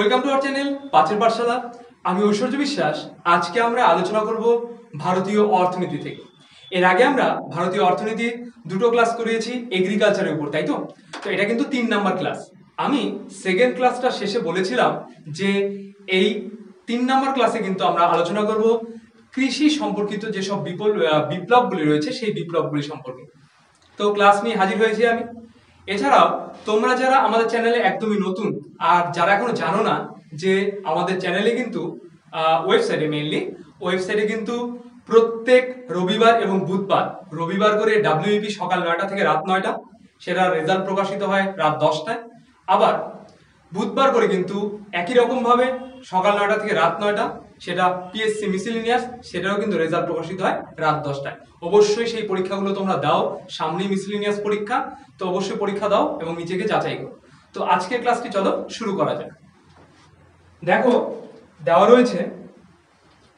Welcome to our channel পাঁচের পাঠশালা। আমি ঐশ্বর্য বিশ্বাস। আজকে আমরা আলোচনা করব ভারতীয় অর্থনীতি থেকে। এর আগে আমরা ভারতীয় অর্থনীতির দুটো ক্লাস করিয়েছি এগ্রিকালচারের উপর, তাই তো? তো এটা কিন্তু 3 নাম্বার ক্লাস। আমি সেকেন্ড ক্লাসটা শেষে বলেছিলাম যে এই 3 নাম্বার ক্লাসে কিন্তু আমরা আলোচনা করব কৃষি সম্পর্কিত যেসব বিপ্লবগুলি রয়েছে সেই বিপ্লবগুলি সম্পর্কে। তো ক্লাস নিয়ে হাজির হয়েছি আমি। এছাড়াও তোমরা যারা আমাদের চ্যানেলে একদমই নতুন আর যারা এখনো জানো না যে আমাদের চ্যানেলে কিন্তু ওয়েবসাইটে কিন্তু প্রত্যেক রবিবার এবং বুধবার, রবিবার করে WEP সকাল 9টা থেকে রাত 9টা, সেটা রেজাল্ট প্রকাশিত হয় রাত 10টায়। আবার বুধবার করে কিন্তু একই রকম ভাবে সকাল 9টা থেকে রাত 9টা, সেটা PSC মিসেলেনিয়াস, সেটাও কিন্তু রেজাল্ট প্রকাশিত হয় রাত 10টায়। অবশ্যই সেই পরীক্ষাগুলো তোমরা দাও, সামনেই মিসেলেনিয়াস পরীক্ষা, তো অবশ্যই পরীক্ষা দাও এবং নিজেকে যাচাই করো। তো আজকের ক্লাসটি চলো শুরু করা যাক। দেখো দেওয়া রয়েছে,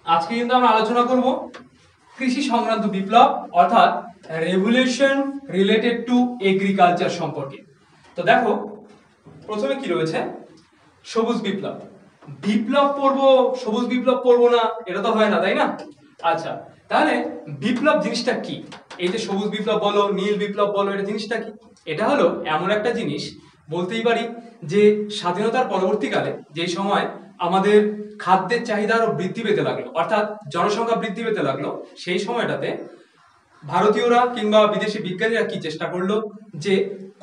আজকে কিন্তু আমরা আলোচনা করব কৃষি সংক্রান্ত বিপ্লব অর্থাৎ রেভলিউশন রিলেটেড টু এগ্রিকালচার সম্পর্কে। তো দেখো প্রথমে কি রয়েছে, সবুজ বিপ্লব। বিপ্লব পড়ব, সবুজ বিপ্লব পড়বো না, এটা তো হয় না, তাই না? আচ্ছা, তাহলে বিপ্লব জিনিসটা কি? এই যে সবুজ বিপ্লব বলো, নীল বিপ্লব বলো, এটা জিনিসটা কি? এটা হলো এমন একটা জিনিস, বলতেই পারি যে স্বাধীনতার পরবর্তীকালে যে সময় আমাদের খাদ্যের চাহিদা আরো বৃদ্ধি পেতে লাগলো, অর্থাৎ জনসংখ্যা বৃদ্ধি পেতে লাগলো, সেই সময়টাতে ভারতীয়রা কিংবা বিদেশি বিজ্ঞানীরা কি চেষ্টা করলো যে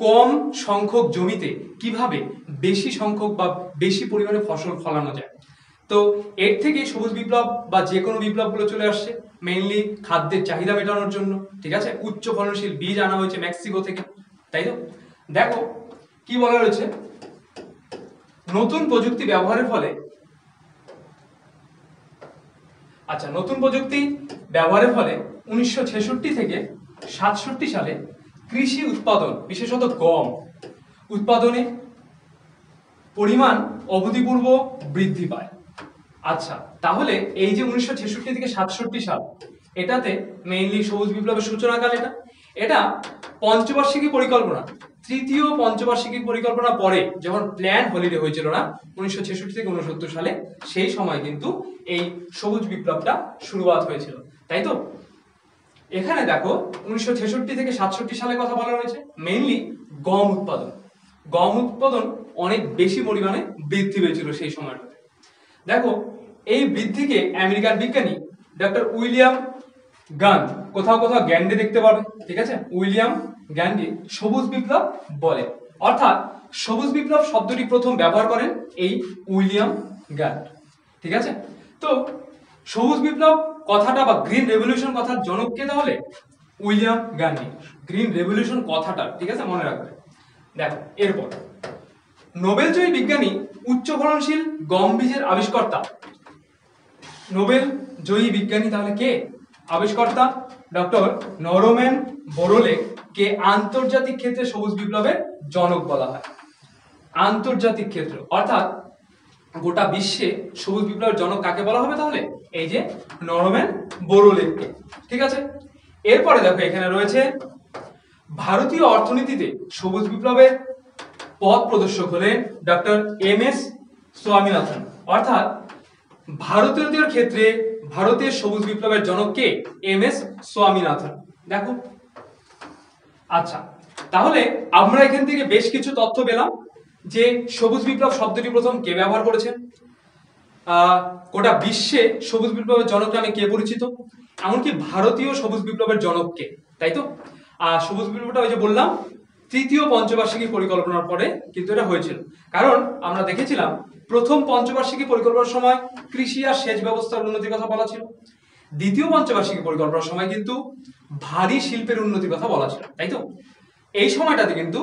কম সংখ্যক জমিতে কিভাবে বেশি সংখ্যক বা বেশি পরিমাণে ফসল ফলানো যায়। তো এর থেকে সবুজ বিপ্লব বা যে কোনো বিপ্লবগুলো চলে আসছে মেইনলি খাদ্যের চাহিদা মেটানোর জন্য, ঠিক আছে? উচ্চ ফলনশীল বীজ আনা হয়েছে মেক্সিকো থেকে, তাই তো? দেখো কি বলা রয়েছে, নতুন প্রযুক্তি ব্যবহারের ফলে, আচ্ছা, নতুন প্রযুক্তি ব্যবহারের ফলে 1966 থেকে 67 সালে কৃষি উৎপাদন, বিশেষত গম উৎপাদনে পরিমাণ অভূতপূর্ব বৃদ্ধি পায়। আচ্ছা, তাহলে এই যে 1966 থেকে 67 সাল, এটাতে মেইনলি সবুজ বিপ্লবের সূচনাকাল। এটা পঞ্চবার্ষিকী পরিকল্পনা, তৃতীয় পঞ্চবার্ষিকী পরিকল্পনা পরে যখন প্ল্যান হলিডে হয়েছিল না 1966 থেকে 69 সালে, সেই সময় কিন্তু এই সবুজ বিপ্লবটা শুরুয়াত হয়েছিল, তাই তো? এখানে দেখো 1966 থেকে 67 সালের কথা বলা রয়েছে, মেইনলি গম উৎপাদন। গম উৎপাদন অনেক বেশি পরিমাণে বৃদ্ধি পেয়েছিল সেই সময়টাতে। দেখো এই বৃদ্ধিকে আমেরিকান বিজ্ঞানী ডক্টর উইলিয়াম গান্ড, কোথাও কোথাও গ্যান্ডে দেখতে পাবে, ঠিক আছে? উইলিয়াম গ্যান্ডে সবুজ বিপ্লব বলে, অর্থাৎ সবুজ বিপ্লব শব্দটি প্রথম ব্যবহার করেন এই উইলিয়াম গান্ড, ঠিক আছে? তো সবুজ বিপ্লব কথাটা বা গ্রিন রেভলিউশন কথার জনক কে? তাহলে উইলিয়াম গান্ডি। গ্রিন রেভলিউশন কথাটা, ঠিক আছে, মনে রাখবে। দেখো এরপর নোবেল জয়ী বিজ্ঞানী উচ্চ ফলনশীল গম বীজের আবিষ্কর্তা। নোবেল জয়ী বিজ্ঞানী তাহলে কে? আবিষ্কর্তা ডক্টর নরম্যান বোরলেগ কে আন্তর্জাতিক ক্ষেত্রে সবুজ বিপ্লবের জনক বলা হয়। আন্তর্জাতিক ক্ষেত্র অর্থাৎ গোটা বিশ্বে সবুজ বিপ্লবের জনক কাকে বলা হবে? তাহলে এই যে নরম্যান বোরলেগকে, ঠিক আছে? এরপরে দেখো এখানে রয়েছে ভারতীয় অর্থনীতিতে সবুজ বিপ্লবের পথ প্রদর্শক হলেন ডক্টর MS স্বামীনাথন, অর্থাৎ ভারতীয়দের ক্ষেত্রে ভারতের সবুজ বিপ্লবের জনক কে? MS স্বামীনাথন। দেখো আচ্ছা, তাহলে আমরা এখান থেকে বেশ কিছু তথ্য পেলাম যে সবুজ বিপ্লব শব্দটি প্রথম কে ব্যবহার করেছেন, গোটা বিশ্বে সবুজ বিপ্লবের জনক নামে কে পরিচিত, এমনকি ভারতীয় সবুজ বিপ্লবের জনক কে, তাই তো? সবুজ বিপ্লবটা ওই যে বললাম তৃতীয় পঞ্চবার্ষিকী পরিকল্পনার পরে কিন্তু এটা হয়েছিল, কারণ আমরা দেখেছিলাম প্রথম পঞ্চবার্ষিকী পরিকল্পনার সময় কৃষি আর সেচ ব্যবস্থার উন্নতির কথা বলা ছিল, দ্বিতীয় পঞ্চবার্ষিকী পরিকল্পনার সময় কিন্তু ভারী শিল্পের উন্নতির কথা বলা ছিল, তাই তো? এই সময়টাতে কিন্তু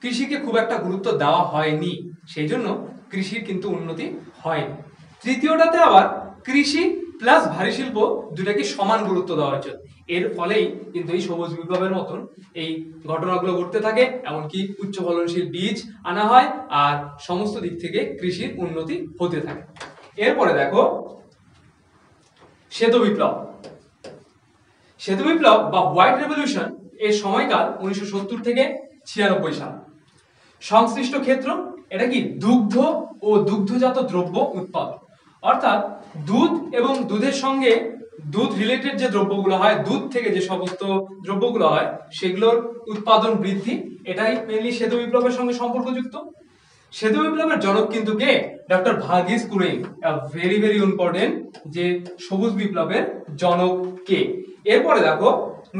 কৃষিকে খুব একটা গুরুত্ব দেওয়া হয়নি, সেই জন্য কৃষির কিন্তু উন্নতি হয়নি। তৃতীয়টাতে আবার কৃষি প্লাস ভারী শিল্প দুটাকে সমান গুরুত্ব দেওয়া হয়েছে, এর ফলেই কিন্তু এই সবুজ বিপ্লবের মতন এই ঘটনাগুলো ঘটতে থাকে, এমনকি উচ্চ ফলনশীল বীজ আনা হয় আর সমস্ত দিক থেকে কৃষির উন্নতি হতে থাকে। এরপরে দেখো শ্বেত বিপ্লব। শ্বেত বিপ্লব বা হোয়াইট রেভলিউশন এর সময়কাল 1970 থেকে 96 সাল। সংশ্লিষ্ট ক্ষেত্র এটা কি দুগ্ধ ও দুগ্ধজাত দ্রব্য উৎপাদন, অর্থাৎ দুধ এবং দুধের সঙ্গে দুধ রিলেটেড যে দ্রব্যগুলো হয়, দুধ থেকে যে সমস্ত দ্রব্যগুলো হয় সেগুলোর উৎপাদন বৃদ্ধি, এটাই মেইনলি শ্বেত বিপ্লবের সঙ্গে সম্পর্কযুক্ত। শ্বেত বিপ্লবের জনক কিন্তু কে? Doctor Verghese Kurien, very very important, যে সবুজ বিপ্লবের জনক কে। এরপরে দেখো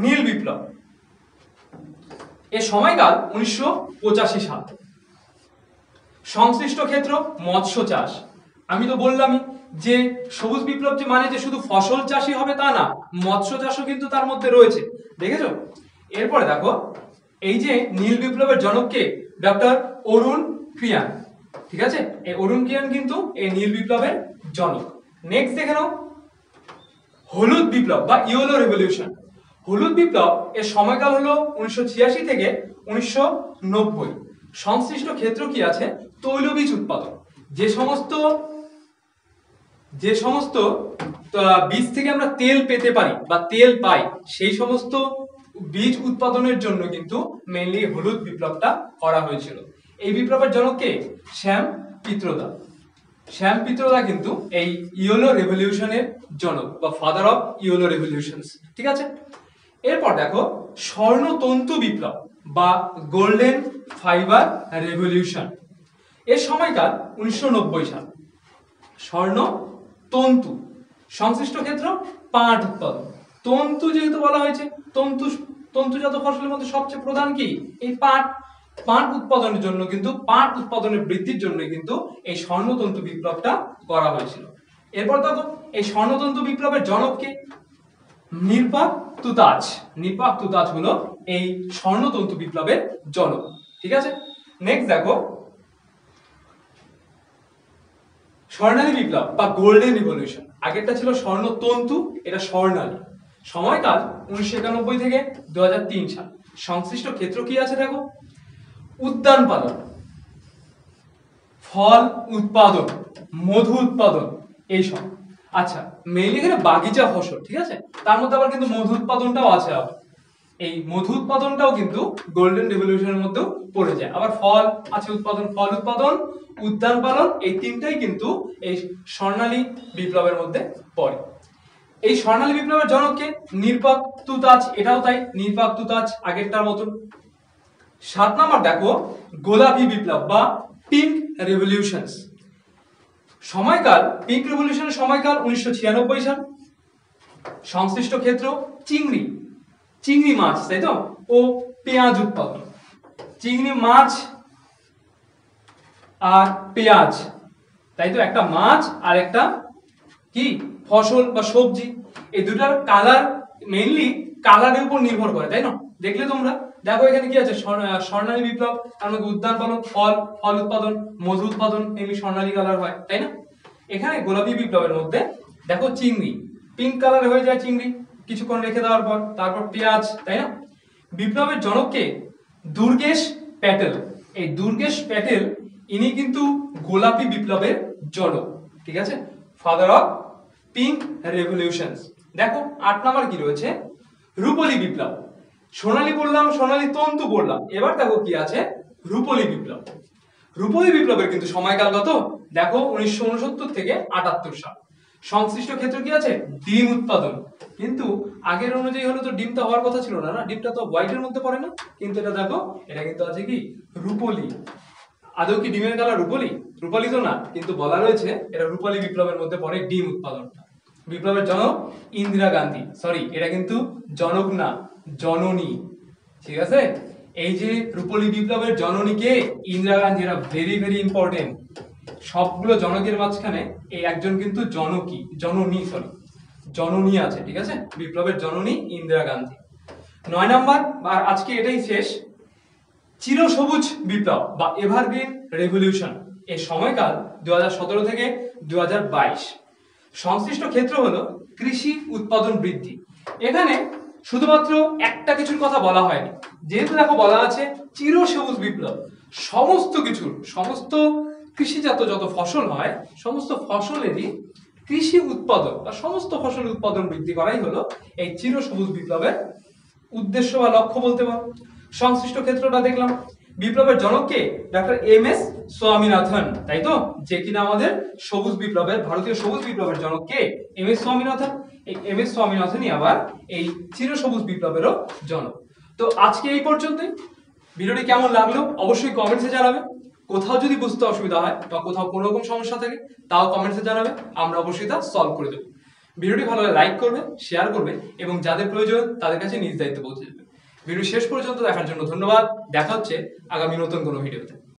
নীল বিপ্লব, এর সময়কাল 1985 সাল। সংশ্লিষ্ট ক্ষেত্র মৎস্য চাষ। আমি তো বললামই যে সবুজ বিপ্লব যে মানে যে শুধু ফসল চাষই হবে তা না, মৎস্য চাষও কিন্তু তার মধ্যে রয়েছে, দেখেছো? এরপরে দেখো এই যে নীল বিপ্লবের জনককে ডক্টর অরুণ ক্রিয়ান, ঠিক আছে? এই অরুণ ক্রিয়ান কিন্তু এই নীল বিপ্লবের জনক। নেক্সট দেখে নাও হলুদ বিপ্লব বা ইয়েলো রেভলিউশন। হলুদ বিপ্লব এর সময়কাল হলো 1986 থেকে 1990। সংশ্লিষ্ট ক্ষেত্র কি আছে? তৈলবীজ উৎপাদন। যে সমস্ত বীজ থেকে আমরা তেল পেতে পারি বা তেল পাই, সেই সমস্ত বীজ উৎপাদনের জন্য কিন্তু মেইনলি হলুদ বিপ্লবটা করা হয়েছিল। এই বিপ্লবের জনক কে? শ্যাম পিত্রোদা। শ্যাম পিত্রোদা কিন্তু এই ইয়েলো রেভলিউশনের জনক বা ফাদার অফ ইয়েলো রেভলিউশনস, ঠিক আছে? এরপর দেখো স্বর্ণতন্তু বিপ্লব বা গোল্ডেন ফাইবার রেভলিউশন। এর সময়কাল 1990 সাল। স্বর্ণ তন্তু, সংশ্লিষ্ট ক্ষেত্র পাট উৎপাদন। তন্তু যেহেতু বলা হয়েছে, তন্তুজাত ফসলের মধ্যে সবচেয়ে প্রধান কি? এই পাট। পাট উৎপাদনের জন্য কিন্তু, পাট উৎপাদনের বৃদ্ধির জন্য কিন্তু এই স্বর্ণতন্তু বিপ্লবটা করা হয়েছিল। এরপর দেখো এই স্বর্ণতন্তু বিপ্লবের জনককে? নির্বাক তুতাজ। নির্বাক তুতাজ হলো এই স্বর্ণতন্তু বিপ্লবের জনক, ঠিক আছে? নেক্সট দেখো স্বর্ণালী বিপ্লব বা গোল্ডেন রিভলিউশন। আগেরটা ছিল স্বর্ণতন্তু, এটা স্বর্ণালী। সময়কাল 1991 থেকে 2003 সাল। সংশ্লিষ্ট ক্ষেত্র কি আছে দেখো? উদ্যান পালন, ফল উৎপাদন, মধু উৎপাদন, এইসব। আচ্ছা, মেইনলি এখানে বাগিচা ফসল, ঠিক আছে? তার মধ্যে আবার কিন্তু মধু উৎপাদনটাও আছে। আবার এই মধু উৎপাদনটাও কিন্তু গোল্ডেন রেভলিউশনের মধ্যে পড়ে যায়। আবার ফল আছে উৎপাদন, ফল উৎপাদন, উদ্যান পালন, এই তিনটাই কিন্তু এই স্বর্ণালী বিপ্লবের মধ্যে পড়ে। এই স্বর্ণালী বিপ্লবের জনককে? নির্বাক তুতাজ। এটাও তাই, নির্বাক তুতাজ আগেরটার মতন। 7 নম্বর দেখো গোলাপি বিপ্লব বা পিঙ্ক রেভলিউশনস। সময়কাল, পিঙ্ক রেভলিউশনের সময়কাল 1996 সাল। সংশ্লিষ্ট ক্ষেত্র চিংড়ি মাছ, তাই তো, ও পেঁয়াজ উৎপাদন। চিংড়ি মাছ আর পেঁয়াজ, তাই তো, একটা মাছ আর একটা কি ফসল বা সবজি। এই দুটার কালার মেইনলি কালারের উপর নির্ভর করে, তাই না? দেখলে তোমরা দেখো এখানে কি আছে? স্বর্ণালী বিপ্লব, তার মধ্যে উদ্যান পালন, ফল উৎপাদন, মধু উৎপাদন, মেইনলি স্বর্ণালী কালার হয়, তাই না? এখানে গোলাপি বিপ্লবের মধ্যে দেখো চিংড়ি, পিঙ্ক কালার হয়ে যায় চিংড়ি কিছুক্ষণ রেখে দেওয়ার পর, তারপর পেঁয়াজ, তাই না? বিপ্লবের জনককে? দুর্গেশ প্যাটেল। এই দুর্গেশ প্যাটেল ইনি কিন্তু গোলাপি বিপ্লবের জনক, ঠিক আছে? Father of pink revolutions. দেখো 8 নম্বর কি রয়েছে? রূপলি বিপ্লব। সোনালী বললাম, সোনালী তন্তু বললাম, এবার দেখো কি আছে? রূপলি বিপ্লব। রূপলি বিপ্লবের কিন্তু সময়কাল কত? দেখো 1969 থেকে 78 সাল। সংশ্লিষ্ট ক্ষেত্র কি আছে? ডিম উৎপাদন। কিন্তু আগের অনুযায়ী হলে তো ডিমটা হওয়ার কথা ছিল না, ডিমটা তো হোয়াইটের মধ্যে পড়ে না, কিন্তু এটা দেখো এটা কিন্তু আছে কি রূপলি। আদৌ কি ডিমের কালার রূপলি? রূপলি তো না, কিন্তু বলা রয়েছে এটা রূপলি বিপ্লবের মধ্যে পড়ে ডিম উৎপাদনটা। বিপ্লবের জনক ইন্দিরা গান্ধী। সরি, এটা কিন্তু জনক না, জননী, ঠিক আছে? এই যে রূপলি বিপ্লবের জননী কে? ইন্দিরা গান্ধী। এটা ভেরি ভেরি ইম্পর্টেন্ট। সবগুলো জনকের মাঝখানে এই একজন কিন্তু জননী জননী আছে, ঠিক আছে? বিপ্লবের জননী ইন্দিরা গান্ধী। 9 নাম্বার, আর আজকে এটাই শেষ, চিরসবুজ বিপ্লব বা এভারগ্রিন রেভলিউশন। এর সময়কাল 2017 থেকে 2022। সংশ্লিষ্ট ক্ষেত্র হলো কৃষি উৎপাদন বৃদ্ধি। এখানে শুধুমাত্র একটা কিছুর কথা বলা হয়নি, যেহেতু দেখো বলা আছে চিরসবুজ বিপ্লব, সমস্ত কৃষিজাত যত ফসল হয়, সমস্ত ফসলেরই কৃষি উৎপাদন বা সমস্ত ফসল উৎপাদন বৃদ্ধি করাই হলো এই চিরসবুজ বিপ্লবের উদ্দেশ্য বা লক্ষ্য বলতে পারো। সংশ্লিষ্ট ক্ষেত্রটা দেখলাম, বিপ্লবের জনক কে? Doctor M S. স্বামীনাথন, তাই তো? যে কিনা আমাদের সবুজ বিপ্লবের, ভারতীয় সবুজ বিপ্লবের জনক কে? এম.এস. স্বামীনাথন। এই এম.এস. স্বামীনাথনই আবার এই চিরসবুজ বিপ্লবেরও জনক। তো আজকে এই পর্যন্তই। ভিডিওটি কেমন লাগলো অবশ্যই কমেন্টসে জানাবে। কোথাও যদি বুঝতে অসুবিধা হয় বা কোথাও কোনো রকম সমস্যা থাকে তাও কমেন্টসে জানাবে, আমরা অবশ্যই তা সলভ করে দেবো। ভিডিওটি ভালো লাগলে লাইক করবে, শেয়ার করবে এবং যাদের প্রয়োজন তাদের কাছে নিজ দায়িত্বে পৌঁছে দেবে। ভিডিও শেষ পর্যন্ত দেখার জন্য ধন্যবাদ। দেখা হচ্ছে আগামী নতুন কোনো ভিডিওতে।